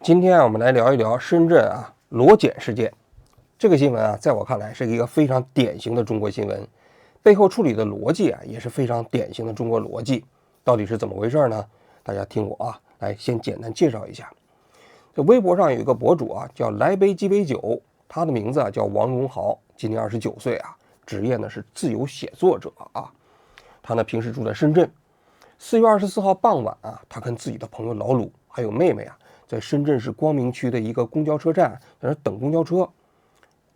今天我们来聊一聊深圳裸检事件。这个新闻在我看来是一个非常典型的中国新闻，背后处理的逻辑也是非常典型的中国逻辑。到底是怎么回事呢？大家听我来先简单介绍一下。这微博上有一个博主叫来杯鸡尾酒，他的名字叫王荣豪，今年29岁职业呢是自由写作者他呢平时住在深圳。4月24号傍晚他跟自己的朋友老鲁还有妹妹在深圳市光明区的一个公交车站在那等公交车。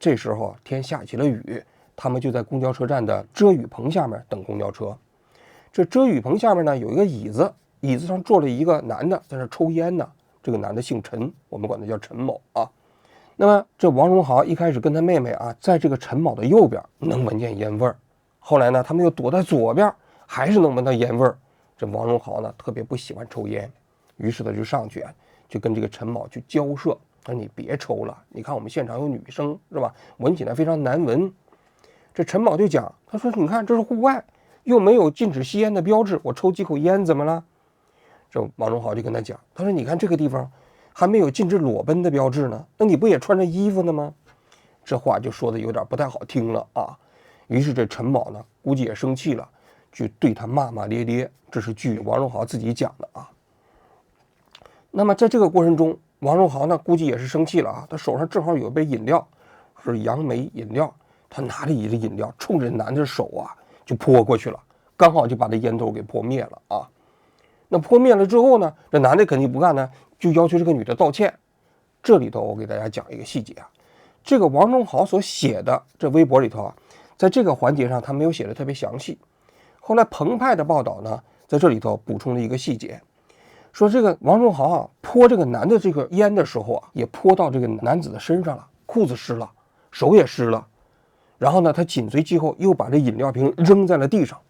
这时候天下起了雨，他们就在公交车站的遮雨棚下面等公交车。这遮雨棚下面呢有一个椅子，椅子上坐了一个男的在那抽烟呢。这个男的姓陈，我們管他叫陳某那麼這王榮豪一開始跟他妹妹在這個陳某的右邊能聞見煙味兒，後來呢他們又躲在左邊還是能聞到煙味兒。這王榮豪呢特別不喜歡抽煙，於是他就上去就跟這個陳某去交涉，說你別抽了，你看我們現場有女生是吧，聞起來非常難聞。這陳某就講，他說你看這是戶外，又沒有禁止吸煙的標誌，我抽幾口煙怎麼了？這王榮豪就跟他講，他說你看這個地方還沒有禁止裸奔的標誌呢，那你不也穿着衣服呢嗎？這話就說的有點不太好聽了於是這陳某呢估計也生氣了，就對他罵罵咧咧，這是據王榮豪自己講的那麼在這個過程中，王榮豪呢估計也是生氣了他手上正好有一杯飲料，是楊梅飲料，他拿着一個飲料衝着男的手就潑過去了，剛好就把這煙頭給潑滅了那潑滅了之後呢，這男的肯定不幹呢，就要求這個女的道歉。這裡頭我給大家講一個細節這個王榮豪所寫的這微博裡頭在這個環節上他沒有寫的特別詳細。後來澎湃的報道呢，在這裡頭補充了一個細節，說這個王榮豪潑這個男的這個煙的時候也潑到這個男子的身上了，褲子濕了，手也濕了。然後呢，他緊隨其後又把這飲料瓶扔在了地上。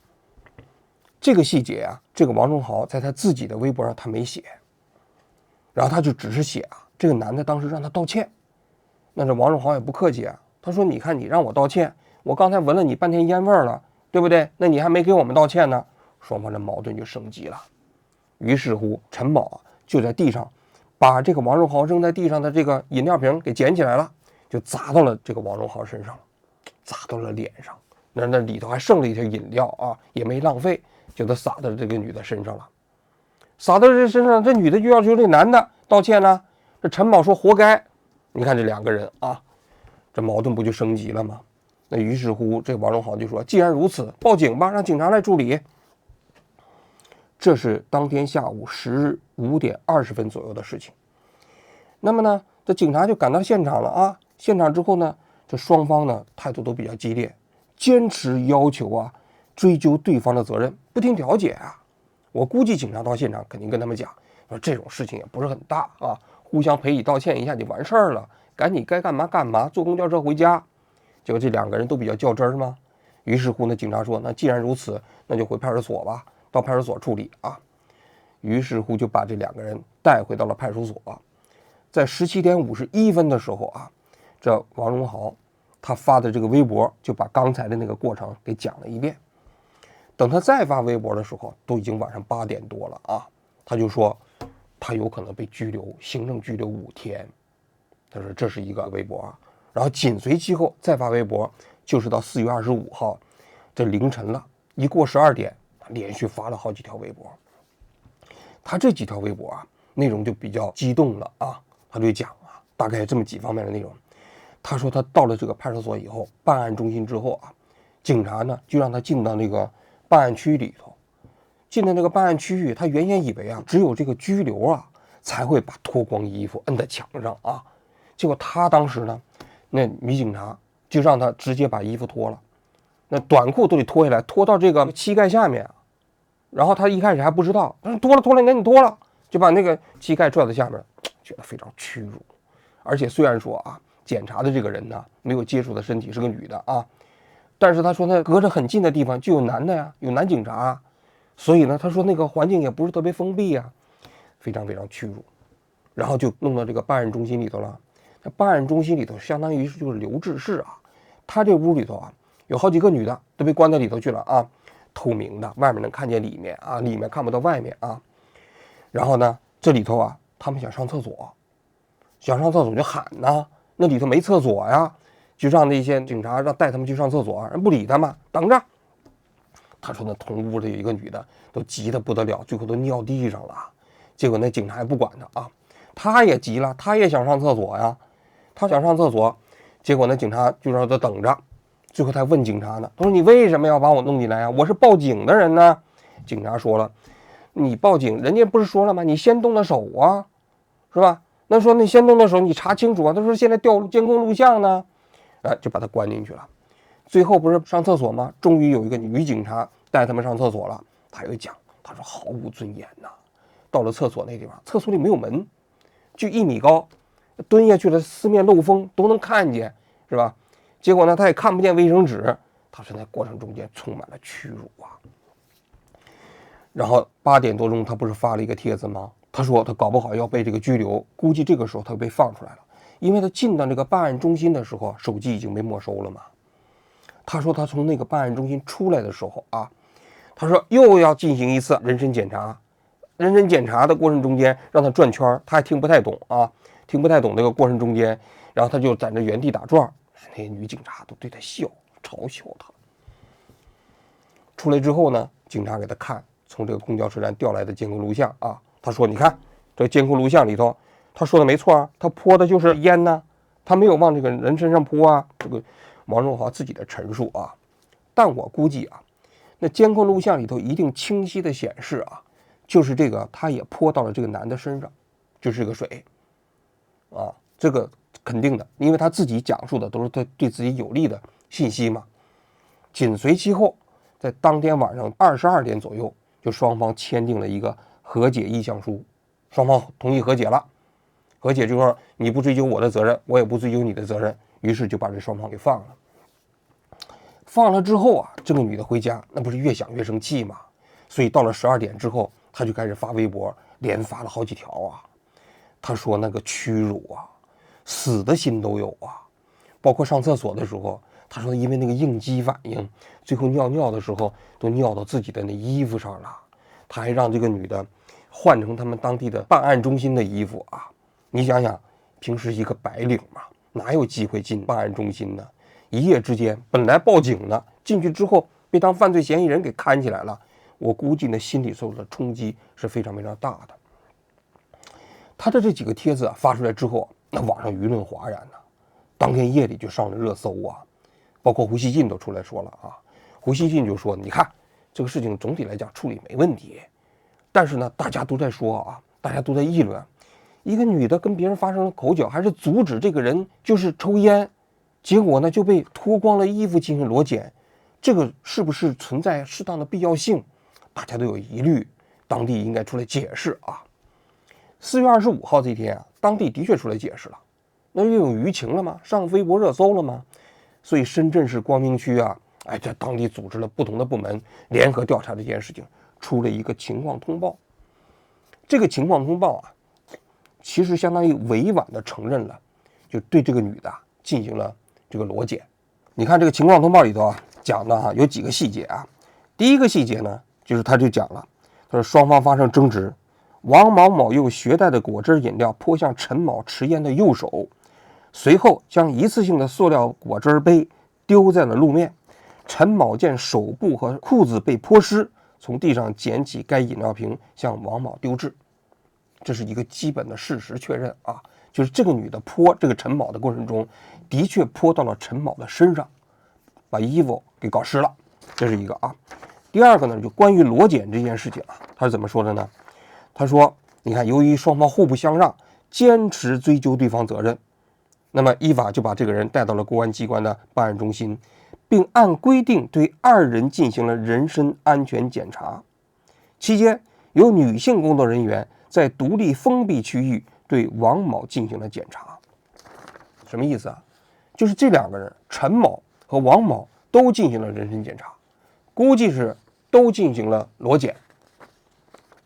這個細節這個王榮豪在他自己的微博上他沒寫，然後他就只是寫這個男的當時讓他道歉。那這王榮豪也不客氣他說你看你讓我道歉，我剛才聞了你半天煙味了，對不對？那你還沒給我們道歉呢。雙方的矛盾就升級了。於是乎陳某就在地上把這個王榮豪扔在地上的這個飲料瓶給撿起來了，就砸到了這個王榮豪身上，砸到了臉上。那裡頭還剩了一些飲料也沒浪費，就都灑到這個女的身上了。灑到這身上，這女的就要求這男的道歉呢。這陳某說活該。你看這兩個人這矛盾不就升級了嗎？那於是乎這王榮豪就說既然如此，報警吧，讓警察來處理。這是當天下午10日5點20分左右的事情。那麼呢，這警察就趕到現場了現場之後呢，這雙方呢態度都比較激烈，堅持要求追究對方的責任，不聽調解我估計警察到現場肯定跟他們講，說這種事情也不是很大互相賠禮道歉一下就完事兒了，趕緊該幹嘛幹嘛，坐公交車回家。結果這兩個人都比較較真兒嘛。於是乎呢，警察說那既然如此，那就回派出所吧，到派出所處理於是乎就把這兩個人帶回到了派出所。在17點51分的時候這王榮豪他發的這個微博就把剛才的那個過程給講了一遍。等他再發微博的時候都已經晚上8點多了他就說他有可能被拘留，行政拘留5天。他說這是一個微博然後緊隨其後再發微博，就是到4月25號這凌晨了，一過12點連續發了好幾條微博。他這幾條微博內容就比較激動了他就講大概這麼幾方面的內容。他說他到了這個派出所以後，辦案中心之後警察呢就讓他進到那個辦案區裡頭。進到那個辦案區域，他原先以為只有這個拘留才會把脫光衣服摁在牆上結果他當時呢，那女警察就讓他直接把衣服脫了，那短褲都得脫下來，脫到這個膝蓋下面。然後他一開始還不知道，他說脫了脫了，趕緊脫了，就把那個膝蓋拽到下面，覺得非常屈辱。而且雖然說檢查的這個人呢沒有接觸的身體是個女的但是他說那隔着很近的地方就有男的呀，有男警察所以呢他說那個環境也不是特別封閉非常非常屈辱。然後就弄到這個辦案中心裡頭了。那辦案中心裡頭相當於就是留置室他這屋裡頭有好幾個女的都被關在裡頭去了透明的，外面能看見裡面裡面看不到外面然後呢這裡頭他們想上廁所，想上廁所就喊呐，那里头沒廁所呀，就讓那些警察帶他們去上廁所，人不理他們，等着。他說那同屋的有一個女的都急得不得了，最後都尿地上了。结果那警察也不管他啊，他也急了，他也想上廁所呀，他想上廁所，結果那警察就讓他等着。最後他問警察呢，他說你為什麼要把我弄進來啊？我是報警的人呢。警察說了，你報警，人家不是说了嗎？你先动的手啊，是吧？那说你先动的手，你查清楚啊。他說现在调监控錄像呢，就把他關進去了。最後不是上廁所嗎？終於有一個女警察帶他們上廁所了。他又講，他說毫無尊嚴吶。到了廁所那地方，廁所裡沒有門，就1米高，蹲下去了，四面漏風都能看見，是吧？結果呢，他也看不見衛生紙。他說那過程中間充滿了屈辱啊。然後8點多鐘，他不是發了一個帖子嗎？他說他搞不好要被這個拘留，估計這個時候他被放出来了，因為他進到這個辦案中心的時候，手機已經被沒收了嘛。他說他從那個辦案中心出來的時候啊，他說又要進行一次人身檢查。人身检查的过程中间讓他轉圈，他還聽不太懂啊，聽不太懂這個過程中間，然後他就在那原地打轉，那些女警察都對他笑，嘲笑他。出來之後呢，警察給他看從這個公交車站調來的監控錄像啊，他說你看這個監控錄像裡頭，他說的沒錯啊，他潑的就是煙呢，他沒有往這個人身上潑啊。這個王榮華自己的陳述啊，但我估計啊，那監控錄像裡頭一定清晰的顯示啊，就是這個他也潑到了這個男的身上，就是這個水啊，這個肯定的，因為他自己講述的都是他對自己有利的信息嘛。緊隨其後，在當天晚上22點左右，就雙方簽訂了一個和解意向書，雙方同意和解了。和解就是說你不追究我的責任，我也不追究你的責任，於是就把這雙方給放了。放了之後啊，這個女的回家，那不是越想越生氣嘛，所以到了12點之後，她就開始發微博，連發了好幾條啊。她說那個屈辱啊，死的心都有啊。包括上廁所的時候，她說因為那個應激反應，最後尿的時候都尿到自己的那衣服上了。她還讓這個女的換成他們當地的辦案中心的衣服啊。你想想，平時一個白領嘛，哪有機會進辦案中心呢？一夜之間，本來報警呢，進去之後被當犯罪嫌疑人給看起來了。我估計呢，心理受的衝擊是非常非常大的。他的這幾個帖子啊發出來之後，那網上輿論譁然呢，當天夜裡就上了熱搜啊，包括胡錫進都出來說了啊。胡錫進就說：“你看這個事情總體來講處理沒問題，但是呢，大家都在說啊，大家都在議論。”一個女的跟別人發生了口角，還是阻止這個人就是抽煙，結果呢就被脫光了衣服進行裸檢，這個是不是存在適當的必要性？大家都有疑慮，當地應該出來解釋啊。4月25號這一天啊，當地的確出來解釋了，那又有輿情了嗎？上微博熱搜了嗎？所以深圳市光明區啊，在當地組織了不同的部門聯合調查這件事情，出了一個情況通報。這個情況通報啊，其實相當於委婉的承認了，就對這個女的進行了這個裸檢。你看這個情況通報裡頭啊，講的有幾個細節啊。第一個細節呢，就是他就講了，他說雙方發生爭執，王某某用携带的果汁飲料潑向陳某持煙的右手，隨後將一次性的塑料果汁杯丟在了路面。陳某見手部和褲子被潑濕，從地上撿起該飲料瓶向王某丟擲。這是一個基本的事實確認啊，就是這個女的潑這個陳某的過程中，的確潑到了陳某的身上，把衣服給搞濕了，這是一個啊。第二個呢，就關於裸檢這件事情啊，他是怎麼說的呢？他說，你看，由於雙方互不相讓，堅持追究對方責任，那麼依法就把這個人帶到了公安機關的辦案中心，並按規定對2人進行了人身安全檢查。期間，由女性工作人員在獨立封閉區域對王某進行了檢查。什麼意思啊？就是這2個人，陳某和王某都進行了人身檢查，估計是都進行了裸檢。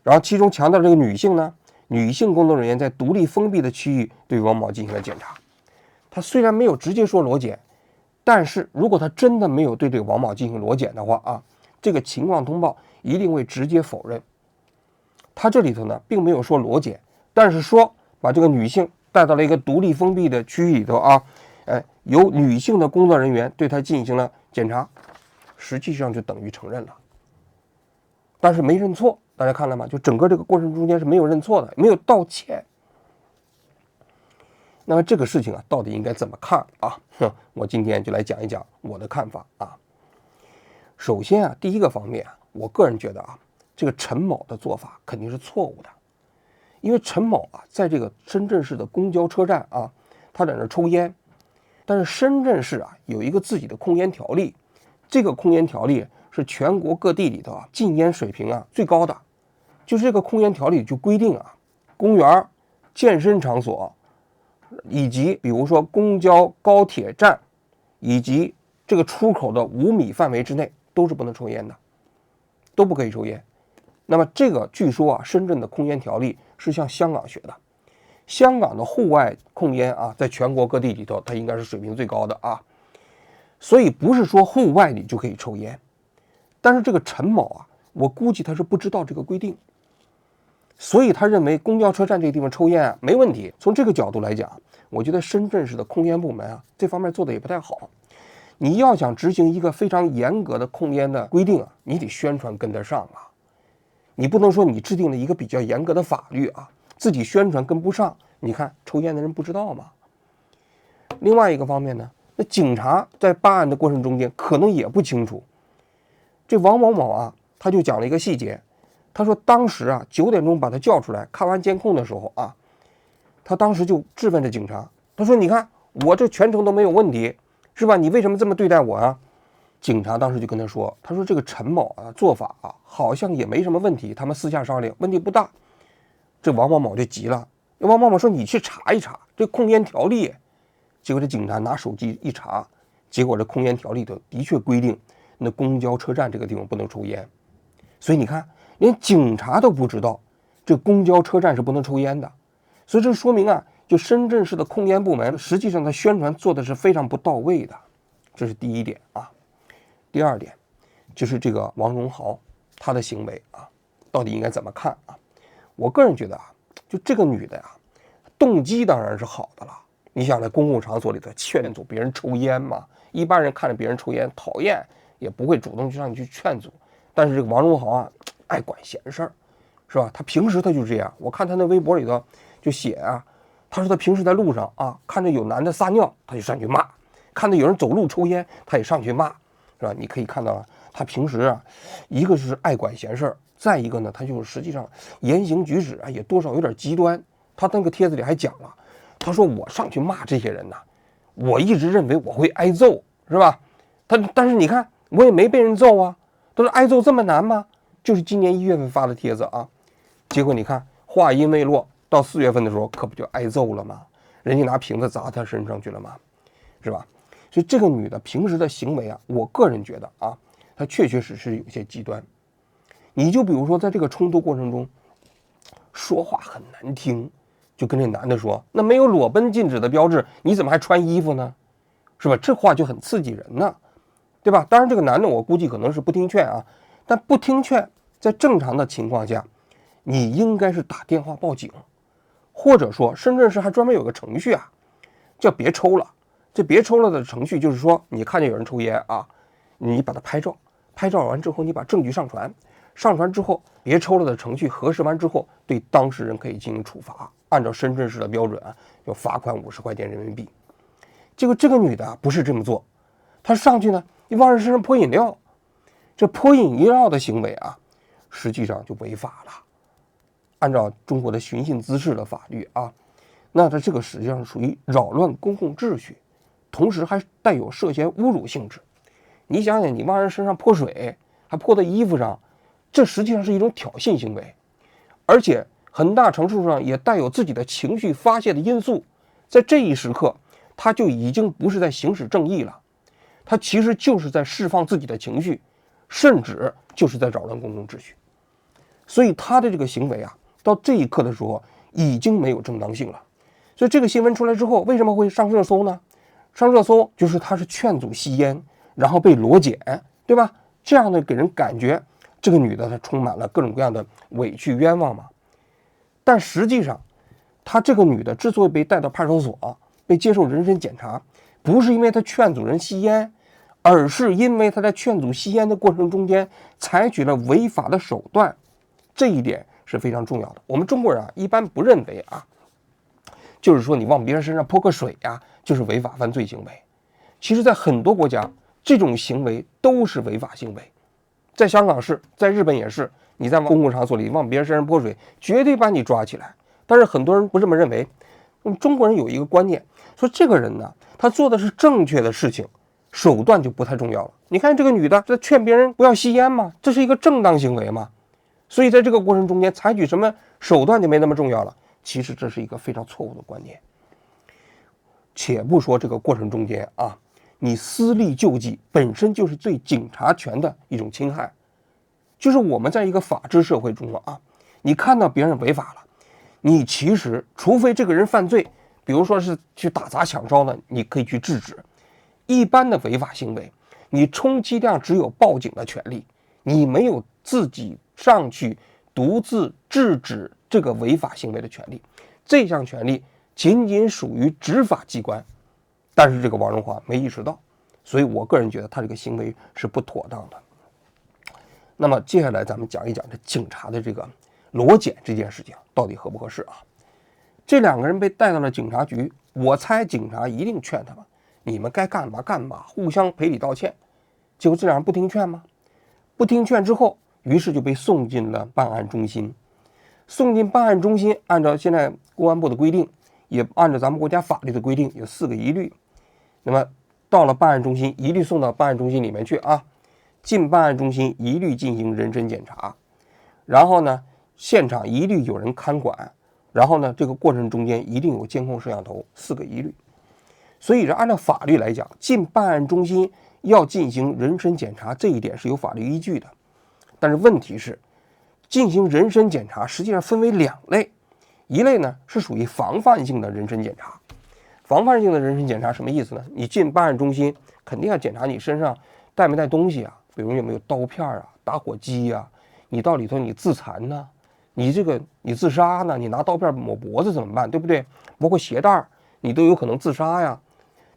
然后其中強調這個女性呢，女性工作人員在獨立封閉的區域對王某進行了檢查。他雖然沒有直接說裸檢，但是如果他真的沒有對這個王某進行裸檢的話啊，這個情況通報一定會直接否認。他這裡頭呢，並沒有說裸檢，但是說把這個女性帶到了一個獨立封閉的區域裡頭啊，由女性的工作人員對他進行了檢查，實際上就等於承認了，但是沒認錯。大家看了嗎？就整個這個過程中間是沒有認錯的，沒有道歉。那麼這個事情啊，到底應該怎麼看啊？我今天就來講一講我的看法啊。首先啊，第一個方面啊，我個人覺得啊，這個陳某的做法肯定是錯誤的，因為陳某啊，在這個深圳市的公交車站啊，他在那抽煙，但是深圳市啊有一個自己的控烟条例，這個控烟条例是全國各地裡头啊禁烟水平啊最高的，就是這個控烟条例就規定啊，公園、健身场所以及比如說公交、高鐵站以及這個出口的5米範圍之內都是不能抽煙的，都不可以抽煙。那麼這個據說啊，深圳的控烟条例是向香港学的，香港的戶外控烟啊，在全国各地裡头，它應該是水平最高的啊。所以不是說戶外你就可以抽烟，但是這個陳某啊，我估計他是不知道這個規定，所以他認為公交車站這個地方抽煙啊沒問題。從這個角度來講，我覺得深圳市的控烟部门啊，這方面做的也不太好。你要想執行一個非常嚴格的控烟的規定啊，你得宣傳跟得上啊。你不能說你制定了一個比較嚴格的法律啊，自己宣傳跟不上，你看抽煙的人不知道嗎？另外一個方面呢，那警察在辦案的過程中間可能也不清楚。這王某某啊，他就講了一個細節，他說當時啊9點鐘把他叫出來，看完監控的時候啊，他當時就質問着警察，他說你看我這全程都沒有問題，是吧？你為什麼這麼對待我啊？警察當時就跟他說，他說這個陳某啊做法啊好像也没什麼問題，他們私下商量，問題不大。這王某某就急了，王某某說你去查一查這控烟條例。結果這警察拿手機一查，結果這控烟條例的確規定，那公交車站這個地方不能抽煙。所以你看，連警察都不知道這公交車站是不能抽煙的，所以這說明啊，就深圳市的控烟部門實際上的宣傳做的是非常不到位的，這是第一點啊。第二點就是這個王榮豪他的行為啊，到底應該怎麼看啊？我個人覺得啊，就這個女的呀，動機當然是好的了。你想在公共场所裡頭勸阻別人抽煙嘛？一般人看着別人抽煙討厭，也不會主動上去勸阻。但是這個王榮豪啊，愛管閒事兒，是吧？他平時他就這樣。我看他那微博裡頭就寫啊，他說他平時在路上啊，看着有男的撒尿，他就上去罵；看到有人走路抽煙，他也上去骂，是吧？你可以看到他平時啊，一個是愛管閒事兒，再一個呢，他就是實際上言行舉止啊，也多少有點極端。他那個帖子裡還講了。他說我上去罵這些人呢，我一直認為我會挨揍，是吧？但是你看我也沒被人揍啊。他說挨揍這麼難嗎？就是今年1月份發的帖子啊，結果你看話音未落，到4月份的時候可不就挨揍了嗎？人家拿瓶子砸他身上去了嗎？是吧？所以這個女的平時的行為啊，我個人覺得啊，她確確實實有些極端。你就比如說在這個衝突過程中，說話很難聽。就跟這男的說，那沒有裸奔禁止的標誌，你怎麼還穿衣服呢？是吧？這話就很刺激人呢，對吧？當然，這個男的我估計可能是不聽勸啊，但不聽勸，在正常的情況下，你應該是打電話報警，或者說深圳市還專門有個程序啊，叫別抽了。這別抽了的程序就是說，你看見有人抽煙啊，你把它拍照，拍照完之後你把證據上傳，上傳之後別抽了的程序核实完之後，對当事人可以进行處罰。按照深圳市的標準啊，要罰款50塊錢人民幣。結果這個女的啊不是這麼做，她上去呢，你往人身上潑飲料，這潑飲料的行為啊，實際上就違法了。按照中國的尋釁滋事的法律啊，那它這個實際上屬於擾亂公共秩序，同時還帶有涉嫌侮辱性質。你想想，你往人身上潑水，還潑在衣服上，這實際上是一種挑釁行為，而且很大程度上也帶有自己的情緒發洩的因素。在這一时刻，他就已經不是在行使正義了，他其實就是在釋放自己的情緒，甚至就是在擾亂公共秩序。所以他的這個行為啊，到這一刻的時候已經沒有正當性了。所以這個新聞出來之後，為什麼會上热搜呢？上熱搜就是他是勸阻吸煙，然後被裸檢，對吧？這樣的給人感覺，這個女的她充滿了各種各樣的委屈冤枉嘛。但實際上，她這個女的之所以被带到派出所，被接受人身檢查，不是因為她勸阻人吸烟，而是因為她在勸阻吸烟的過程中間採取了違法的手段。這一點是非常重要的。我們中國人一般不認為就是說你往別人身上泼个水就是違法犯罪行為。其實在很多國家，這種行為都是違法行為。在香港是，在日本也是，你在公共場所裡往別人身上潑水，絕對把你抓起來。但是很多人不這麼認為。中國人有一個觀念，說這個人呢，他做的是正確的事情，手段就不太重要了。你看這個女的在勸別人不要吸煙嘛，這是一個正當行為嘛。所以在這個過程中間採取什麼手段就沒那麼重要了。其實這是一個非常錯誤的觀念。且不說這個過程中間你私利救濟本身就是對警察權的一種侵害。就是我們在一個法治社會中你看到別人違法了，你其實除非這個人犯罪，比如說是去打砸搶燒的，你可以去制止。一般的違法行為，你充其量只有報警的權利，你沒有自己上去獨自制止這個違法行為的權利。這項權利僅僅屬於執法機關，但是這個王榮華沒意識到，所以我個人覺得他這個行為是不妥當的。那麼接下來咱們講一講這警察的這個裸檢這件事情到底合不合適這兩個人被帶到了警察局，我猜警察一定勸他們，你們該幹嘛幹嘛，互相賠禮道歉。結果這兩人不聽勸嗎？不聽勸之後，於是就被送進了辦案中心。送進辦案中心，按照現在公安部的規定，也按照咱們國家法律的規定，有4個一律。那麼到了办案中心，一律送到办案中心裡面去進办案中心一律进行人身檢查，然後呢，現場一律有人看管，然後呢，這個過程中間一定有監控攝像頭，4個一律。所以按照法律來講，進辦案中心要進行人身檢查，這一點是有法律依據的。但是問題是，進行人身檢查實際上分為2類，一類呢是屬於防範性的人身檢查。防範性的人身檢查什麼意思呢？你進辦案中心肯定要檢查你身上帶沒帶東西比如有沒有刀片打火機你到裡頭你自殘呢？你自殺呢？你拿刀片抹脖子怎麼辦？對不對？包括鞋帶你都有可能自殺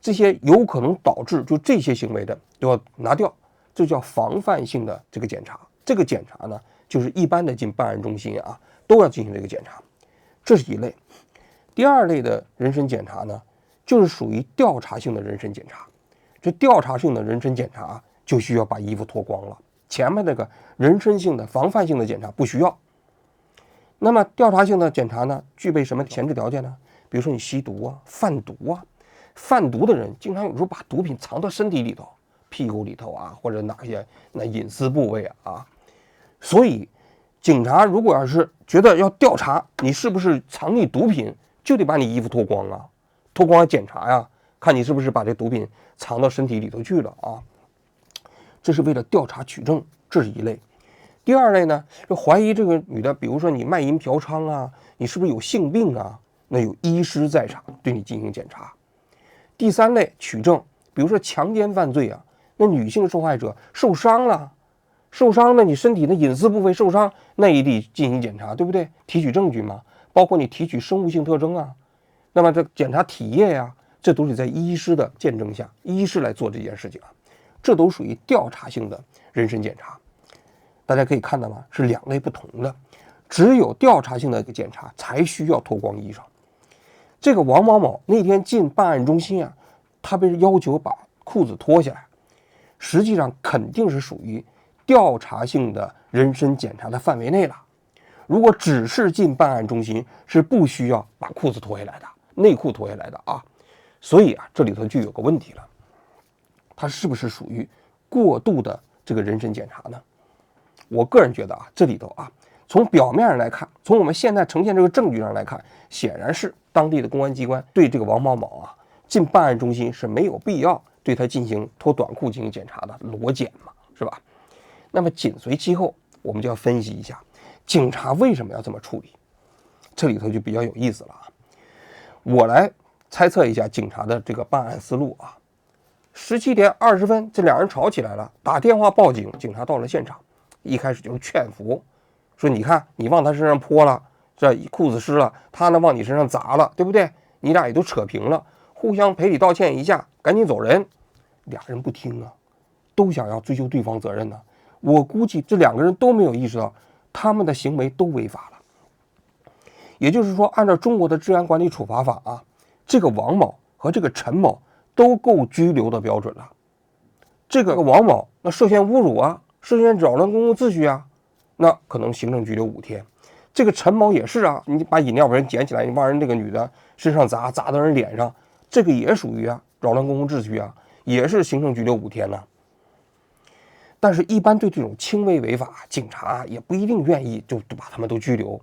這些有可能導致就這些行為的都要拿掉，這叫防範性的這個檢查。這個檢查呢，就是一般的進辦案中心都要進行這個檢查，這是一類。第2類的人身檢查呢，就是屬於調查性的人身檢查。這調查性的人身檢查就需要把衣服脫光了，前面那個人身性的防範性的檢查不需要。那麼調查性的檢查呢，具備什麼前置條件呢？比如說你吸毒販毒販毒的人經常有時候把毒品藏到身體裡頭，屁股裡頭或者哪些隱私部位所以警察如果要是覺得要調查你是不是藏匿毒品，就得把你衣服脫光脫光檢查看你是不是把這毒品藏到身體裡頭去了這是為了調查取證，這是一類。第2類呢，就懷疑這個女的，比如說你賣淫嫖娼你是不是有性病那有醫師在場對你進行檢查。第3類取證，比如說強姦犯罪那女性受害者受傷了，你身體的隱私部位受傷，那也得進行檢查，對不對？提取證據嘛，包括你提取生物性特徵那麼这檢查體液這都是在醫師的見證下，醫師來做這件事情這都屬於調查性的人身檢查。大家可以看到嗎？是2類不同的，只有調查性的檢查才需要脫光衣裳。這個王某某那天進辦案中心他被要求把褲子脫下來，實際上肯定是屬於調查性的人身檢查的範圍內了。如果只是進辦案中心，是不需要把褲子脫下來的，內褲脫下來的所以這裡頭就有個問題了，它是不是屬於過度的這個人身檢查呢？我個人覺得這裡頭從表面上來看，從我們現在呈現這個證據上來看，顯然是當地的公安機關對這個王某某進辦案中心是沒有必要對他進行脫短褲進行檢查的，裸檢嘛，是吧？那麼緊隨其後，我們就要分析一下警察為什麼要這麼處理，這裡頭就比較有意思了我來猜測一下警察的這個辦案思路17點20分，這2人吵起来了，打電話報警，警察到了現場，一開始就是勸服，說你看你往他身上潑了，這褲子濕了，他呢往你身上砸了，对不对？你俩也都扯平了，互相赔礼道歉一下，赶緊走人。俩人不听啊，都想要追究对方责任呢。我估計这两个人都没有意识到他们的行为都违法了。也就是说，按照中国的治安管理处罚法啊，这个王某和这个陈某都够拘留的標準了。這個王某那涉嫌侮辱啊，涉嫌擾亂公共秩序啊，那可能行政拘留5天。這個陳某也是啊，你把飲料瓶撿起來，你往人這個女的身上砸，砸到人臉上，這個也屬於啊擾亂公共秩序啊，也是行政拘留5天呢。但是，一般對這種輕微違法，警察也不一定願意就把他們都拘留。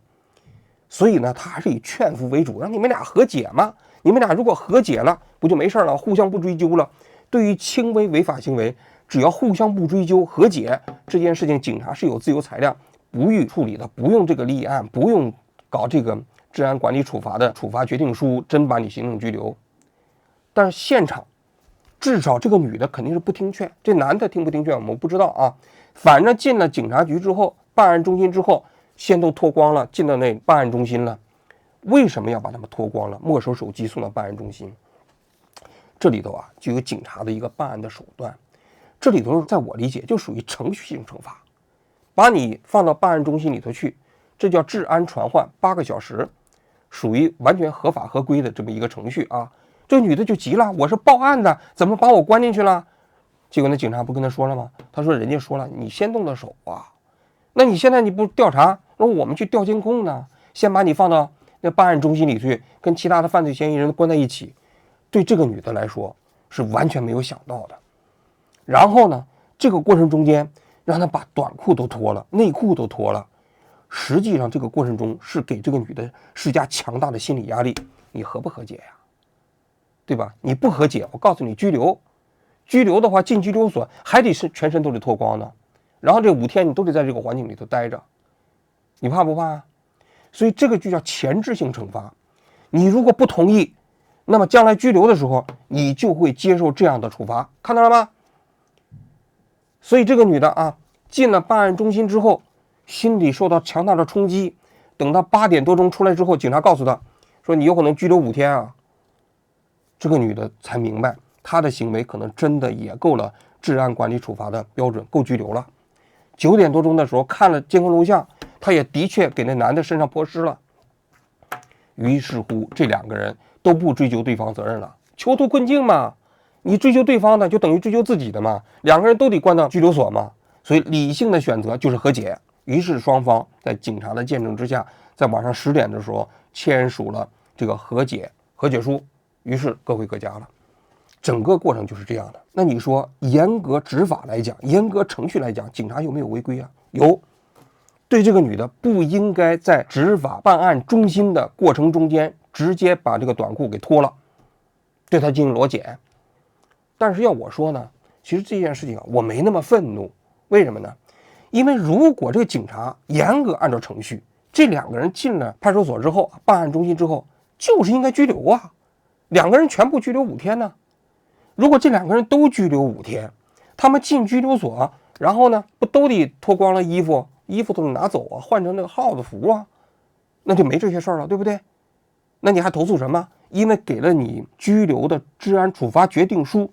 所以呢，他還是以勸服為主，讓你們倆和解嘛。你們倆如果和解了，不就沒事了，互相不追究了。對於輕微違法行為，只要互相不追究、和解，這件事情警察是有自由裁量，不予處理的，不用這個立案，不用搞這個治安管理處罰的處罰決定書，真把你行政拘留。但是現場，至少這個女的肯定是不聽勸，這男的聽不聽勸我們不知道啊。反正進了警察局之後，辦案中心之後，先都脫光了，進到那辦案中心了。為什麼要把他們脫光了，沒收手機送到辦案中心？這裡頭啊，就有警察的一個辦案的手段。這裡頭在我理解就屬於程序性懲罰，把你放到辦案中心裡頭去，這叫治安傳喚8個小時，屬於完全合法合規的這麼一個程序啊。這個女的就急了，我是報案的，怎麼把我關進去了？結果那警察不跟他說了嗎？他說人家說了，你先動的手啊。那你現在你不調查，那我們去調監控呢？先把你放到那辦案中心裡去，跟其他的犯罪嫌疑人關在一起。對這個女的來說是完全沒有想到的。然後呢，這個過程中間讓她把短褲都脫了，內褲都脫了。實際上這個過程中是給這個女的施加強大的心理壓力。你和不和解呀？對吧？你不和解，我告訴你拘留。拘留的話，進拘留所還得是全身都得脫光呢。然後這5天你都得在這個環境裡頭待着，你怕不怕啊？所以這個就叫前置性懲罰。你如果不同意，那麼將來拘留的時候，你就會接受這樣的處罰，看到了嗎？所以這個女的啊，進了辦案中心之後，心裡受到強大的衝擊。等到8點多鐘出來之後，警察告訴她說：“你有可能拘留5天啊。”這個女的才明白，她的行為可能真的也夠了治安管理處罰的標準，夠拘留了。9點多鐘的時候看了監控錄像，她也的確給那男的身上潑濕了。於是乎，這兩個人都不追究對方責任了，囚徒困境嘛，你追究對方的就等於追究自己的嘛，兩個人都得關到拘留所嘛，所以理性的選擇就是和解。於是雙方在警察的見證之下，在晚上10點的時候簽署了這個和解書，於是各回各家了。整個過程就是這樣的。那你說嚴格執法來講，嚴格程序來講，警察有沒有違規啊？有。對這個女的不應該在執法辦案中心的過程中間直接把這個短褲給脫了，對她進行裸檢。但是要我說呢，其實這件事情啊，我沒那麼憤怒。為什麼呢？因為如果這個警察嚴格按照程序，這兩個人進了派出所之後，辦案中心之後，就是應該拘留啊。兩個人全部拘留5天呢。如果這兩個人都拘留5天，他們進拘留所，然後呢，不都得脫光了衣服都得拿走啊，換成那個耗子服啊，那就沒這些事兒了，對不對？那你還投訴什麼？因為給了你拘留的治安處罰決定書。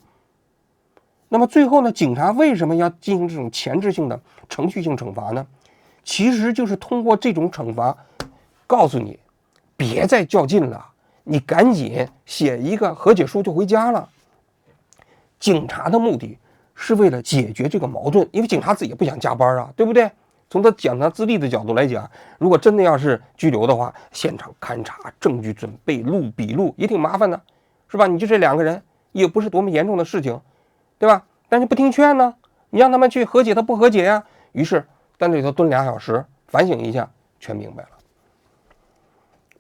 那麼最後呢，警察為什麼要進行這種前置性的程序性懲罰呢？其實就是通過這種懲罰，告訴你別再較勁了，你趕緊寫一個和解書就回家了。警察的目的是為了解決這個矛盾，因為警察自己也不想加班啊，對不對？從他講他自立的角度來講，如果真的要是拘留的話，現場勘查、證據準備、錄筆錄也挺麻煩的，是吧？你就這兩個人，也不是多麼嚴重的事情，對吧？但是不聽勸呢，你讓他們去和解，他不和解呀。於是在那裡頭蹲2小時，反省一下，全明白了，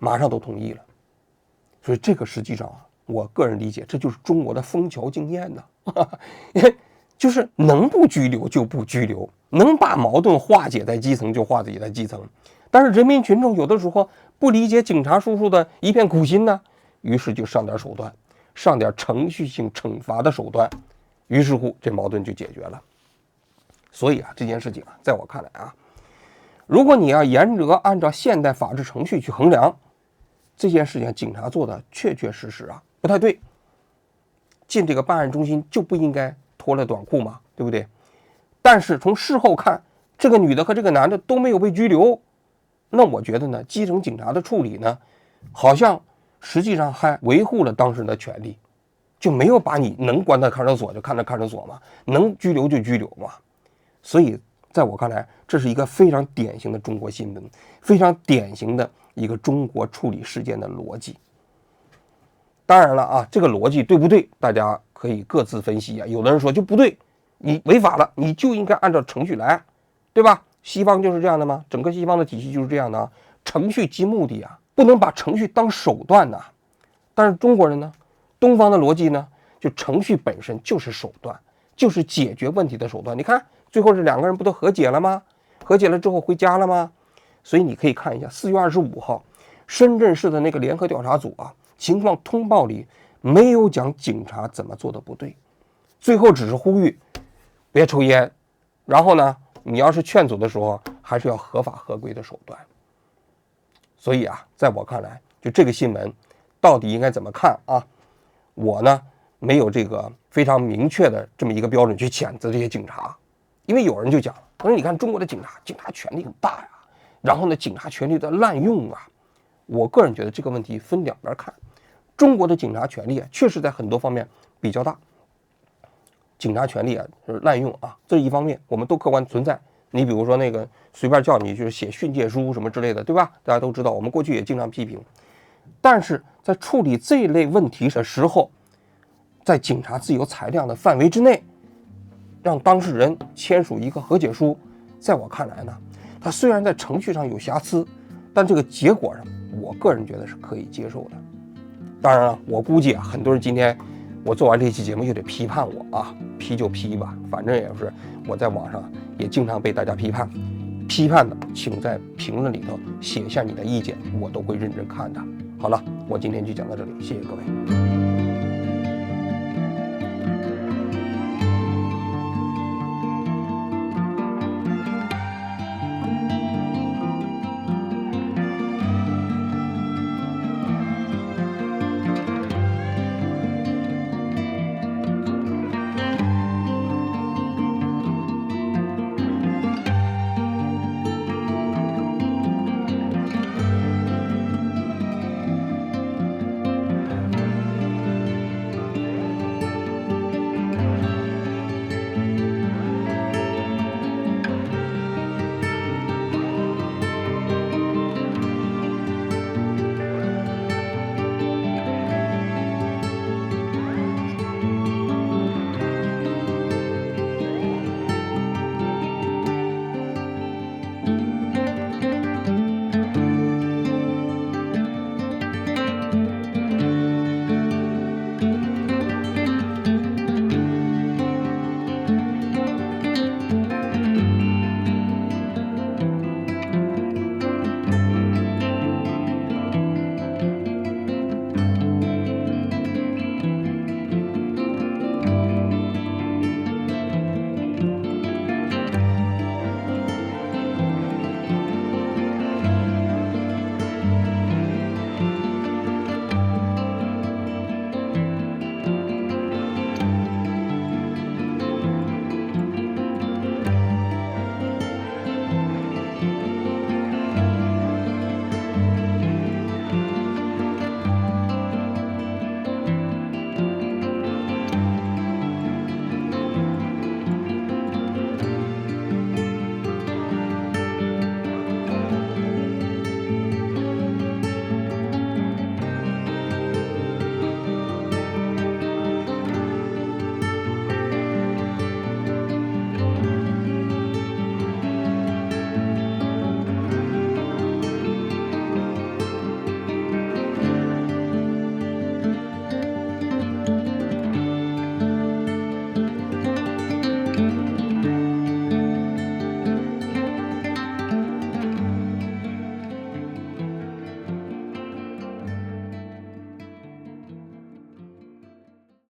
馬上都同意了。所以這個實際上啊，我個人理解，這就是中國的楓橋經驗呢，就是能不拘留就不拘留，能把矛盾化解在基層就化解在基層。但是人民群眾有的時候不理解警察叔叔的一片苦心呢，於是就上點手段，上點程序性懲罰的手段，於是乎這矛盾就解決了。所以啊，這件事情啊，在我看來啊，如果你要嚴格按照現代法治程序去衡量這件事情，警察做的確確實實啊不太對。進這個辦案中心就不應該脫了短褲嘛，對不對？但是從事後看，這個女的和這個男的都没有被拘留，那我覺得呢，基层警察的處理呢，好像實際上還維護了當事人的權利，就沒有把你能關到看守所就看到看守所嘛，能拘留就拘留嘛。所以在我看来，这是一個非常典型的中國新聞，非常典型的一個中國處理事件的邏輯。當然了啊，這個邏輯對不對，大家可以各自分析啊。有的人說就不對，你違法了，你就應該按照程序來，對吧？西方就是這樣的嗎？整個西方的體系就是這樣的啊，程序即目的啊，不能把程序當手段吶。但是中國人呢，東方的邏輯呢，就程序本身就是手段，就是解決問題的手段。你看最後这2個人不都和解了嗎？和解了之後回家了嗎？所以你可以看一下4月25號深圳市的那個聯合調查組啊，情況通報裡沒有講警察怎麼做的不對，最後只是呼籲別抽煙，然後呢，你要是勸阻的時候，還是要合法合規的手段。所以啊，在我看來，就這個新聞到底應該怎麼看啊？我呢沒有這個非常明確的這麼一個標準去譴責這些警察，因為有人就講，他說你看中國的警察權力很大呀，然後呢，警察權力的濫用啊。我個人覺得這個問題分兩邊看，中國的警察權力啊，確實在很多方面比較大。警察權力啊，就是濫用啊，這一方面我們都客觀存在。你比如說那個隨便叫你就是寫訓誡書什麼之類的，對吧？大家都知道，我們過去也經常批評。但是在處理這一類問題的時候，在警察自由裁量的範圍之內，讓當事人簽署一個和解書，在我看來呢，它雖然在程序上有瑕疵，但這個結果上，我個人覺得是可以接受的。當然了，我估計啊，很多人今天我做完這期節目又得批判我啊，批就批吧，反正也是我在網上也經常被大家批判。批判的，請在評論裡頭寫下你的意見，我都會認真看的。好了，我今天就講到這裡，謝謝各位。